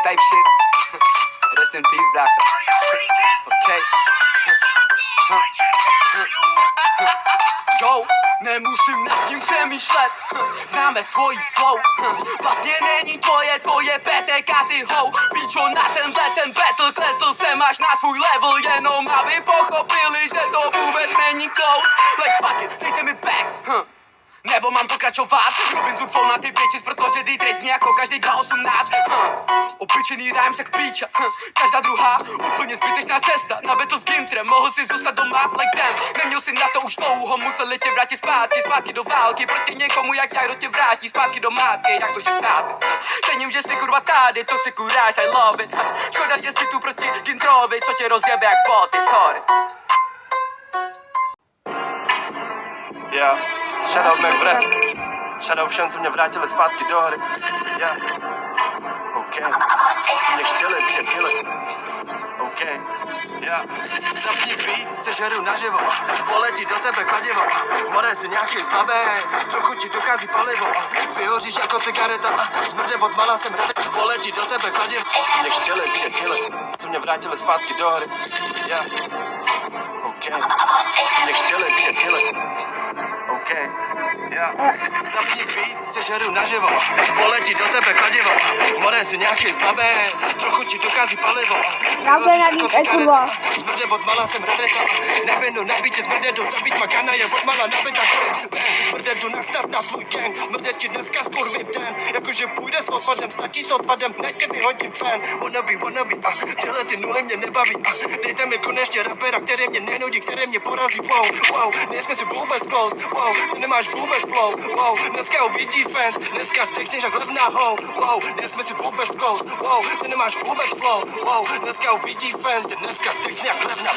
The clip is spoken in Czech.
type shit. Rest in peace, brácho. Okay. Yo, nemusím nad tím přemýšlet, známe tvojí flow. Vlastně není tvoje, to je PTK, ty ho. Píčo, na ten battle klesl jsem až na tvůj level, jenom aby pochopili, že to vůbec není close. Like fuck it, dejte mi back, nebo mám pokračovat? Robin Zufou na ty bitches, protože ty trestní jako každý 2.18. Obyčejný rhyme jak píča, každá druhá úplně zbytečná cesta. Na battle s Gintrem, mohl si zůstat doma like damn. Neměl si na to už dlouho, museli tě vrátit zpátky do války. Proti někomu jak já, kdo tě vrátí zpátky do matky, jakože státy. Cením, že jsi kurva tady, to si kuráš, I love it. Škoda, že jsi tu proti Gintrovi, co tě rozjebe jak boty, sorry. Yeah, shoutout Mac v rap. Shoutout všem, co mě vrátili zpátky do hry. Yeah, OK. Mě chtěli vidět killer. OK, yeah. Zapni beat, chceš hru naživo. Poletí do tebe kladivo. More si nějaký slabý, trochu ti dokází palivo. Vyhoříš jako cigareta, smrde od mala jsem hradek. Poletí do tebe kladivo. Mě chtěli vidět killer. Co mě vrátili zpátky do hry. Yeah, OK. Mě chtěli vidět killer. OK, yeah. Zapni beat, chceš hru naživo. Poletí do tebe kladivo. More si nějaký slabý, trochu ti dokází palivo. Vyhoříš jako cigareta, smrde od mala jsem hradeka. Nebenu nabítě smrde do zabít makana je od mala nabita. Smrde jdu nachcat na tvůj gang. Smrde ti dneska skurvím den. Jakože půjde s odpadem, stačí s odpadem. Nejte mi hodím fan. Wannabe, tyhle ty nuly mě nebaví. Dejte mi konečně rapera, který mě nenudí, který mě porazí. Wow, nejsme si vůbec close. Wow, ty nemáš vůbec flow. Wow, dneska uvidí fans. Dneska stykneš jak levná ho. Wow, nejsme si vůbec close. Wow, ty nemáš vůbec flow. Wow, dneska uvidí fans. Dneska stykneš jak levná.